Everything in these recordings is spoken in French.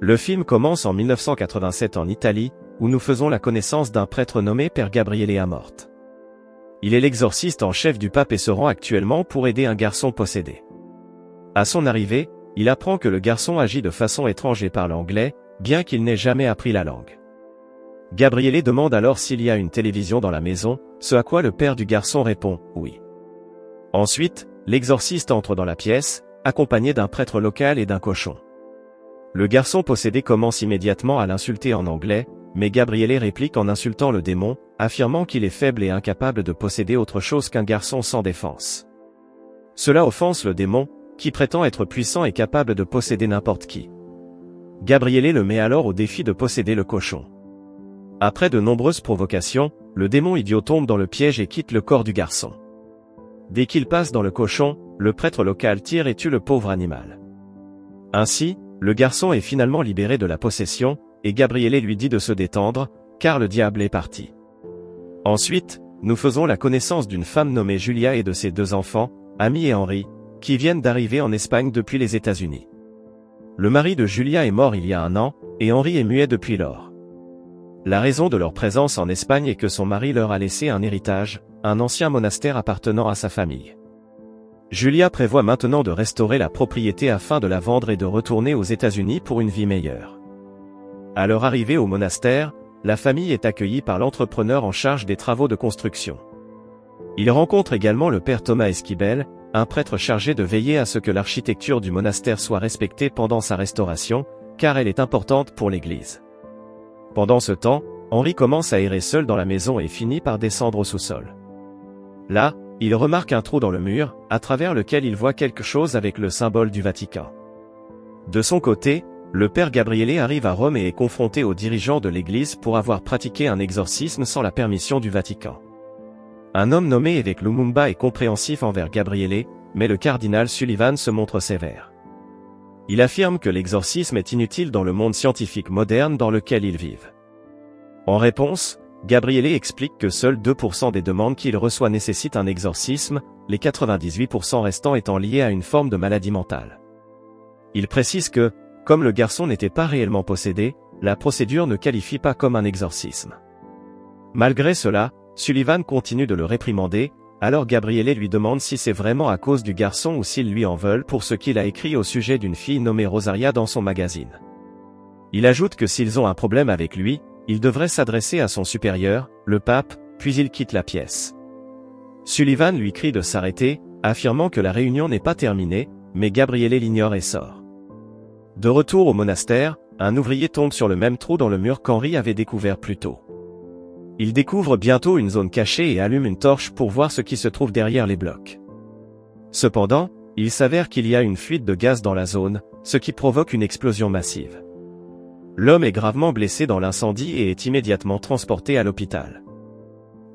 Le film commence en 1987 en Italie, où nous faisons la connaissance d'un prêtre nommé Père Gabriele Amorth. Il est l'exorciste en chef du pape et se rend actuellement pour aider un garçon possédé. À son arrivée, il apprend que le garçon agit de façon étrange et parle anglais, bien qu'il n'ait jamais appris la langue. Gabriele demande alors s'il y a une télévision dans la maison, ce à quoi le père du garçon répond « oui ». Ensuite, l'exorciste entre dans la pièce, accompagné d'un prêtre local et d'un cochon. Le garçon possédé commence immédiatement à l'insulter en anglais, mais Gabriele réplique en insultant le démon, affirmant qu'il est faible et incapable de posséder autre chose qu'un garçon sans défense. Cela offense le démon, qui prétend être puissant et capable de posséder n'importe qui. Gabriele le met alors au défi de posséder le cochon. Après de nombreuses provocations, le démon idiot tombe dans le piège et quitte le corps du garçon. Dès qu'il passe dans le cochon, le prêtre local tire et tue le pauvre animal. Ainsi, le garçon est finalement libéré de la possession, et Gabriele lui dit de se détendre, car le diable est parti. Ensuite, nous faisons la connaissance d'une femme nommée Julia et de ses 2 enfants, Amy et Henry, qui viennent d'arriver en Espagne depuis les États-Unis. Le mari de Julia est mort il y a 1 an, et Henry est muet depuis lors. La raison de leur présence en Espagne est que son mari leur a laissé un héritage, un ancien monastère appartenant à sa famille. Julia prévoit maintenant de restaurer la propriété afin de la vendre et de retourner aux États-Unis pour une vie meilleure. À leur arrivée au monastère, la famille est accueillie par l'entrepreneur en charge des travaux de construction. Il rencontre également le père Thomas Esquibel, un prêtre chargé de veiller à ce que l'architecture du monastère soit respectée pendant sa restauration, car elle est importante pour l'église. Pendant ce temps, Henry commence à errer seul dans la maison et finit par descendre au sous-sol. Là, il remarque un trou dans le mur, à travers lequel il voit quelque chose avec le symbole du Vatican. De son côté, le père Gabriele arrive à Rome et est confronté aux dirigeants de l'église pour avoir pratiqué un exorcisme sans la permission du Vatican. Un homme nommé évêque Lumumba est compréhensif envers Gabriele, mais le cardinal Sullivan se montre sévère. Il affirme que l'exorcisme est inutile dans le monde scientifique moderne dans lequel ils vivent. En réponse, Gabriele explique que seuls 2% des demandes qu'il reçoit nécessitent un exorcisme, les 98% restants étant liés à une forme de maladie mentale. Il précise que, comme le garçon n'était pas réellement possédé, la procédure ne qualifie pas comme un exorcisme. Malgré cela, Sullivan continue de le réprimander, alors Gabriele lui demande si c'est vraiment à cause du garçon ou s'ils lui en veulent pour ce qu'il a écrit au sujet d'une fille nommée Rosaria dans son magazine. Il ajoute que s'ils ont un problème avec lui, il devrait s'adresser à son supérieur, le pape, puis il quitte la pièce. Sullivan lui crie de s'arrêter, affirmant que la réunion n'est pas terminée, mais Gabriele l'ignore et sort. De retour au monastère, un ouvrier tombe sur le même trou dans le mur qu'Henry avait découvert plus tôt. Il découvre bientôt une zone cachée et allume une torche pour voir ce qui se trouve derrière les blocs. Cependant, il s'avère qu'il y a une fuite de gaz dans la zone, ce qui provoque une explosion massive. L'homme est gravement blessé dans l'incendie et est immédiatement transporté à l'hôpital.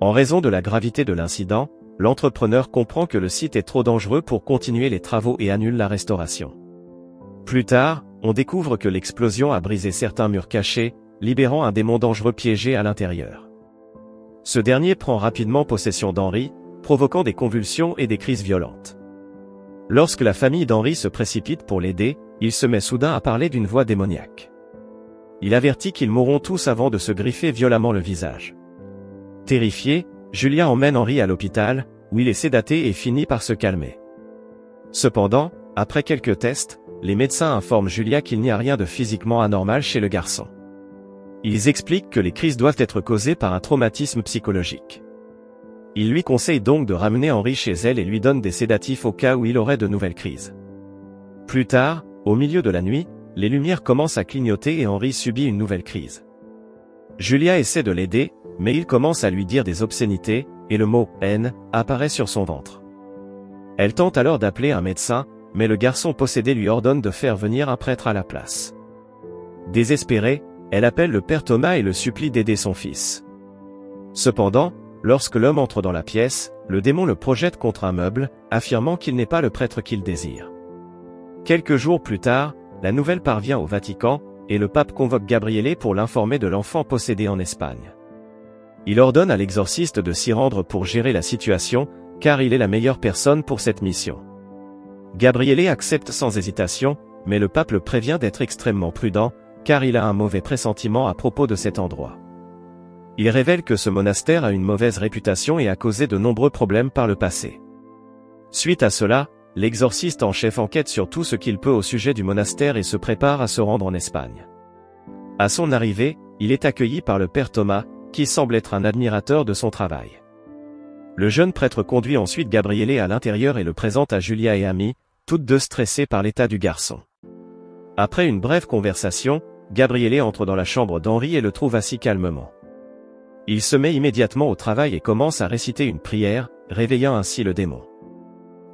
En raison de la gravité de l'incident, l'entrepreneur comprend que le site est trop dangereux pour continuer les travaux et annule la restauration. Plus tard, on découvre que l'explosion a brisé certains murs cachés, libérant un démon dangereux piégé à l'intérieur. Ce dernier prend rapidement possession d'Henry, provoquant des convulsions et des crises violentes. Lorsque la famille d'Henry se précipite pour l'aider, il se met soudain à parler d'une voix démoniaque. Il avertit qu'ils mourront tous avant de se griffer violemment le visage. Terrifié, Julia emmène Henry à l'hôpital, où il est sédaté et finit par se calmer. Cependant, après quelques tests, les médecins informent Julia qu'il n'y a rien de physiquement anormal chez le garçon. Ils expliquent que les crises doivent être causées par un traumatisme psychologique. Ils lui conseillent donc de ramener Henry chez elle et lui donnent des sédatifs au cas où il aurait de nouvelles crises. Plus tard, au milieu de la nuit, les lumières commencent à clignoter et Henry subit une nouvelle crise. Julia essaie de l'aider, mais il commence à lui dire des obscénités, et le mot « haine » apparaît sur son ventre. Elle tente alors d'appeler un médecin, mais le garçon possédé lui ordonne de faire venir un prêtre à la place. Désespérée, elle appelle le père Thomas et le supplie d'aider son fils. Cependant, lorsque l'homme entre dans la pièce, le démon le projette contre un meuble, affirmant qu'il n'est pas le prêtre qu'il désire. Quelques jours plus tard, la nouvelle parvient au Vatican, et le pape convoque Gabriele pour l'informer de l'enfant possédé en Espagne. Il ordonne à l'exorciste de s'y rendre pour gérer la situation, car il est la meilleure personne pour cette mission. Gabriele accepte sans hésitation, mais le pape le prévient d'être extrêmement prudent, car il a un mauvais pressentiment à propos de cet endroit. Il révèle que ce monastère a une mauvaise réputation et a causé de nombreux problèmes par le passé. Suite à cela, l'exorciste en chef enquête sur tout ce qu'il peut au sujet du monastère et se prépare à se rendre en Espagne. À son arrivée, il est accueilli par le père Thomas, qui semble être un admirateur de son travail. Le jeune prêtre conduit ensuite Gabriele à l'intérieur et le présente à Julia et Amy, toutes deux stressées par l'état du garçon. Après une brève conversation, Gabriele entre dans la chambre d'Henri et le trouve assis calmement. Il se met immédiatement au travail et commence à réciter une prière, réveillant ainsi le démon.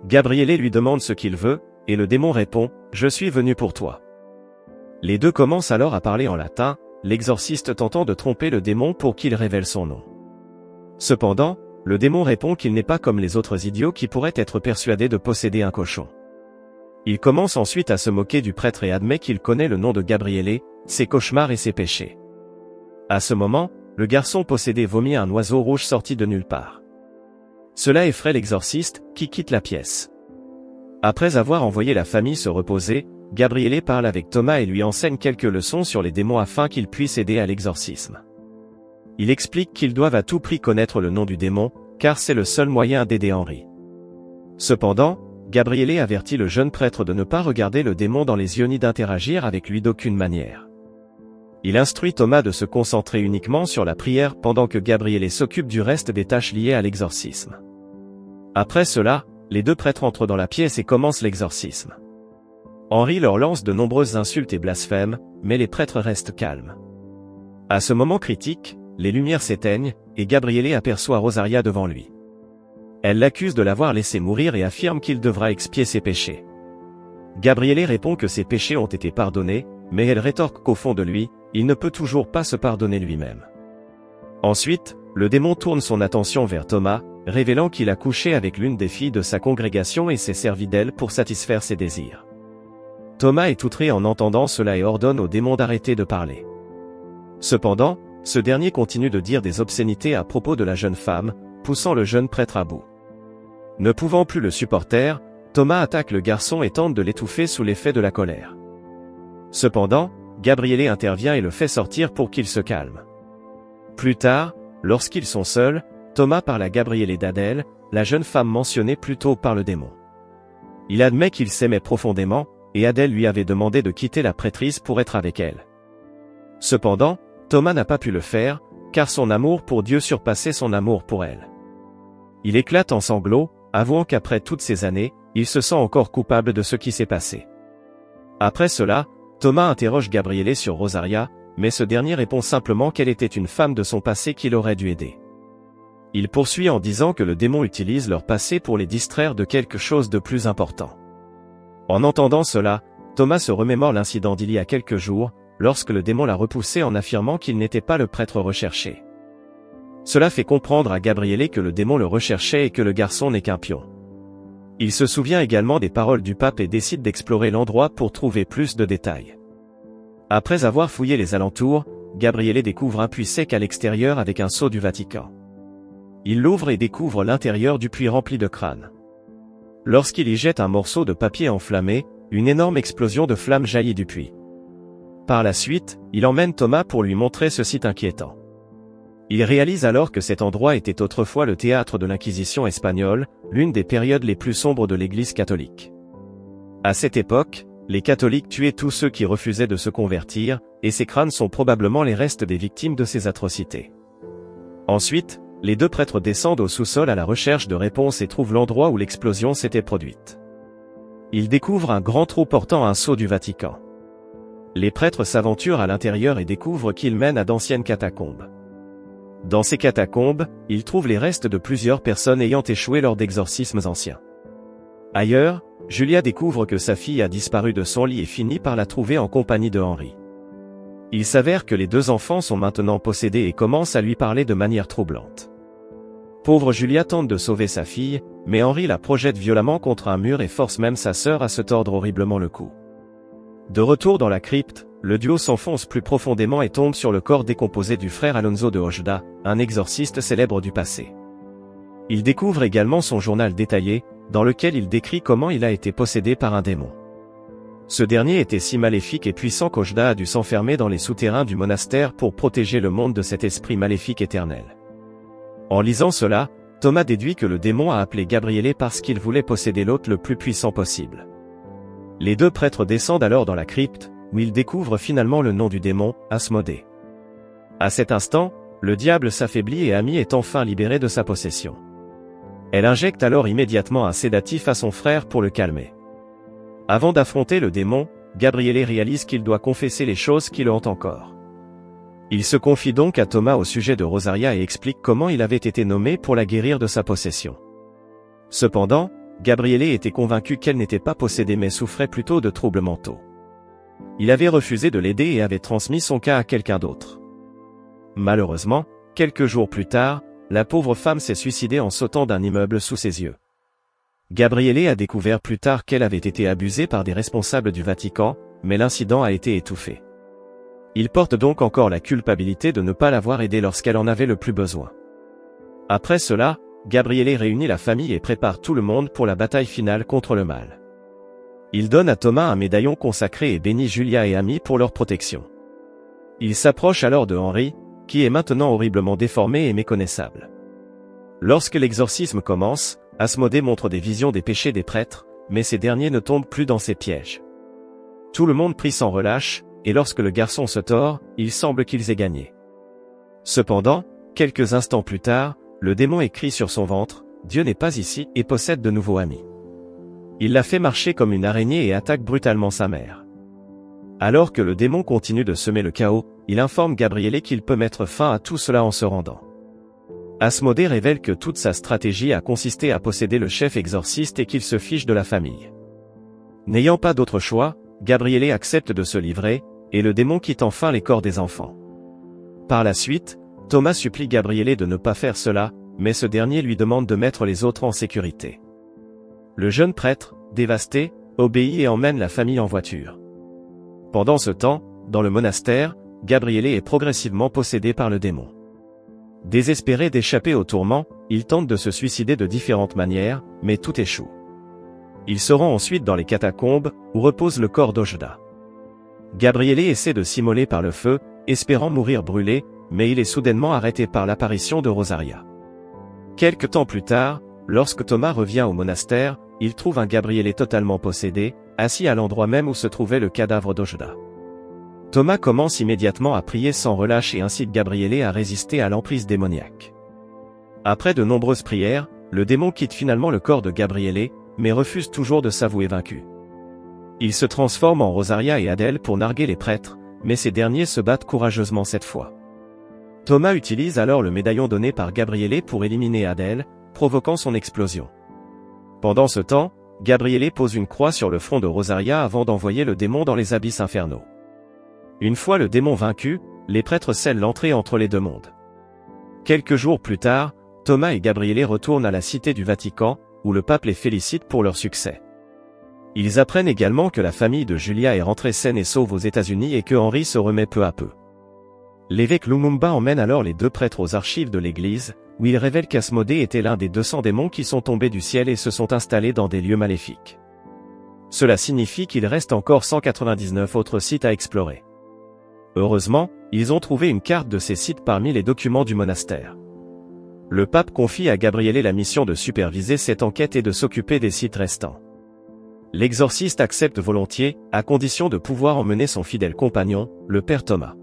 Gabriele lui demande ce qu'il veut, et le démon répond « Je suis venu pour toi ». Les deux commencent alors à parler en latin, l'exorciste tentant de tromper le démon pour qu'il révèle son nom. Cependant, le démon répond qu'il n'est pas comme les autres idiots qui pourraient être persuadés de posséder un cochon. Il commence ensuite à se moquer du prêtre et admet qu'il connaît le nom de Gabriele, ses cauchemars et ses péchés. À ce moment, le garçon possédé vomit un oiseau rouge sorti de nulle part. Cela effraie l'exorciste, qui quitte la pièce. Après avoir envoyé la famille se reposer, Gabriele parle avec Thomas et lui enseigne quelques leçons sur les démons afin qu'il puisse aider à l'exorcisme. Il explique qu'ils doivent à tout prix connaître le nom du démon, car c'est le seul moyen d'aider Henri. Cependant, Gabriele avertit le jeune prêtre de ne pas regarder le démon dans les yeux ni d'interagir avec lui d'aucune manière. Il instruit Thomas de se concentrer uniquement sur la prière pendant que Gabriele s'occupe du reste des tâches liées à l'exorcisme. Après cela, les deux prêtres entrent dans la pièce et commencent l'exorcisme. Henri leur lance de nombreuses insultes et blasphèmes, mais les prêtres restent calmes. À ce moment critique, les lumières s'éteignent, et Gabriele aperçoit Rosaria devant lui. Elle l'accuse de l'avoir laissé mourir et affirme qu'il devra expier ses péchés. Gabriele répond que ses péchés ont été pardonnés, mais elle rétorque qu'au fond de lui, il ne peut toujours pas se pardonner lui-même. Ensuite, le démon tourne son attention vers Thomas, révélant qu'il a couché avec l'une des filles de sa congrégation et s'est servi d'elle pour satisfaire ses désirs. Thomas est outré en entendant cela et ordonne au démon d'arrêter de parler. Cependant, ce dernier continue de dire des obscénités à propos de la jeune femme, poussant le jeune prêtre à bout. Ne pouvant plus le supporter, Thomas attaque le garçon et tente de l'étouffer sous l'effet de la colère. Cependant, Gabriele intervient et le fait sortir pour qu'il se calme. Plus tard, lorsqu'ils sont seuls, Thomas parle à Gabriele d'Adèle, la jeune femme mentionnée plus tôt par le démon. Il admet qu'il s'aimait profondément, et Adèle lui avait demandé de quitter la prêtrise pour être avec elle. Cependant, Thomas n'a pas pu le faire, car son amour pour Dieu surpassait son amour pour elle. Il éclate en sanglots, avouant qu'après toutes ces années, il se sent encore coupable de ce qui s'est passé. Après cela, Thomas interroge Gabriele sur Rosaria, mais ce dernier répond simplement qu'elle était une femme de son passé qu'il aurait dû aider. Il poursuit en disant que le démon utilise leur passé pour les distraire de quelque chose de plus important. En entendant cela, Thomas se remémore l'incident d'il y a quelques jours, lorsque le démon l'a repoussé en affirmant qu'il n'était pas le prêtre recherché. Cela fait comprendre à Gabriele que le démon le recherchait et que le garçon n'est qu'un pion. Il se souvient également des paroles du pape et décide d'explorer l'endroit pour trouver plus de détails. Après avoir fouillé les alentours, Gabriele découvre un puits sec à l'extérieur avec un sceau du Vatican. Il l'ouvre et découvre l'intérieur du puits rempli de crânes. Lorsqu'il y jette un morceau de papier enflammé, une énorme explosion de flammes jaillit du puits. Par la suite, il emmène Thomas pour lui montrer ce site inquiétant. Il réalise alors que cet endroit était autrefois le théâtre de l'Inquisition espagnole, l'une des périodes les plus sombres de l'Église catholique. À cette époque, les catholiques tuaient tous ceux qui refusaient de se convertir, et ces crânes sont probablement les restes des victimes de ces atrocités. Ensuite, les deux prêtres descendent au sous-sol à la recherche de réponses et trouvent l'endroit où l'explosion s'était produite. Ils découvrent un grand trou portant un sceau du Vatican. Les prêtres s'aventurent à l'intérieur et découvrent qu'il mène à d'anciennes catacombes. Dans ces catacombes, ils trouvent les restes de plusieurs personnes ayant échoué lors d'exorcismes anciens. Ailleurs, Julia découvre que sa fille a disparu de son lit et finit par la trouver en compagnie de Henri. Il s'avère que les deux enfants sont maintenant possédés et commencent à lui parler de manière troublante. Pauvre Julia tente de sauver sa fille, mais Henri la projette violemment contre un mur et force même sa sœur à se tordre horriblement le cou. De retour dans la crypte, le duo s'enfonce plus profondément et tombe sur le corps décomposé du frère Alonso de Ojeda, un exorciste célèbre du passé. Il découvre également son journal détaillé, dans lequel il décrit comment il a été possédé par un démon. Ce dernier était si maléfique et puissant qu'Ojda a dû s'enfermer dans les souterrains du monastère pour protéger le monde de cet esprit maléfique éternel. En lisant cela, Thomas déduit que le démon a appelé Gabriele parce qu'il voulait posséder l'hôte le plus puissant possible. Les deux prêtres descendent alors dans la crypte, où ils découvrent finalement le nom du démon, Asmodée. À cet instant, le diable s'affaiblit et Amy est enfin libérée de sa possession. Elle injecte alors immédiatement un sédatif à son frère pour le calmer. Avant d'affronter le démon, Gabriele réalise qu'il doit confesser les choses qui le hantent encore. Il se confie donc à Thomas au sujet de Rosaria et explique comment il avait été nommé pour la guérir de sa possession. Cependant, Gabriele était convaincu qu'elle n'était pas possédée mais souffrait plutôt de troubles mentaux. Il avait refusé de l'aider et avait transmis son cas à quelqu'un d'autre. Malheureusement, quelques jours plus tard, la pauvre femme s'est suicidée en sautant d'un immeuble sous ses yeux. Gabriele a découvert plus tard qu'elle avait été abusée par des responsables du Vatican, mais l'incident a été étouffé. Il porte donc encore la culpabilité de ne pas l'avoir aidée lorsqu'elle en avait le plus besoin. Après cela, Gabriele réunit la famille et prépare tout le monde pour la bataille finale contre le mal. Il donne à Thomas un médaillon consacré et bénit Julia et Amy pour leur protection. Il s'approche alors de Henri, qui est maintenant horriblement déformé et méconnaissable. Lorsque l'exorcisme commence, Asmodée montre des visions des péchés des prêtres, mais ces derniers ne tombent plus dans ses pièges. Tout le monde prie sans relâche, et lorsque le garçon se tord, il semble qu'ils aient gagné. Cependant, quelques instants plus tard, le démon écrit sur son ventre, « Dieu n'est pas ici » et possède de nouveau Amy. Il la fait marcher comme une araignée et attaque brutalement sa mère. Alors que le démon continue de semer le chaos, il informe Gabriele qu'il peut mettre fin à tout cela en se rendant. Asmodée révèle que toute sa stratégie a consisté à posséder le chef exorciste et qu'il se fiche de la famille. N'ayant pas d'autre choix, Gabriele accepte de se livrer, et le démon quitte enfin les corps des enfants. Par la suite, Thomas supplie Gabriele de ne pas faire cela, mais ce dernier lui demande de mettre les autres en sécurité. Le jeune prêtre, dévasté, obéit et emmène la famille en voiture. Pendant ce temps, dans le monastère, Gabriele est progressivement possédé par le démon. Désespéré d'échapper au tourment, il tente de se suicider de différentes manières, mais tout échoue. Il se rend ensuite dans les catacombes, où repose le corps d'Ojda. Gabriele essaie de s'immoler par le feu, espérant mourir brûlé, mais il est soudainement arrêté par l'apparition de Rosaria. Quelque temps plus tard, lorsque Thomas revient au monastère, il trouve un Gabriele totalement possédé, assis à l'endroit même où se trouvait le cadavre d'Ojda. Thomas commence immédiatement à prier sans relâche et incite Gabriele à résister à l'emprise démoniaque. Après de nombreuses prières, le démon quitte finalement le corps de Gabriele, mais refuse toujours de s'avouer vaincu. Il se transforme en Rosaria et Adèle pour narguer les prêtres, mais ces derniers se battent courageusement cette fois. Thomas utilise alors le médaillon donné par Gabriele pour éliminer Adèle, provoquant son explosion. Pendant ce temps, Gabriele pose une croix sur le front de Rosaria avant d'envoyer le démon dans les abysses infernaux. Une fois le démon vaincu, les prêtres scellent l'entrée entre les deux mondes. Quelques jours plus tard, Thomas et Gabriele retournent à la cité du Vatican, où le pape les félicite pour leur succès. Ils apprennent également que la famille de Julia est rentrée saine et sauve aux États-Unis et que Henri se remet peu à peu. L'évêque Lumumba emmène alors les deux prêtres aux archives de l'église, où il révèle qu'Asmodée était l'un des 200 démons qui sont tombés du ciel et se sont installés dans des lieux maléfiques. Cela signifie qu'il reste encore 199 autres sites à explorer. Heureusement, ils ont trouvé une carte de ces sites parmi les documents du monastère. Le pape confie à Gabriele la mission de superviser cette enquête et de s'occuper des sites restants. L'exorciste accepte volontiers, à condition de pouvoir emmener son fidèle compagnon, le père Thomas.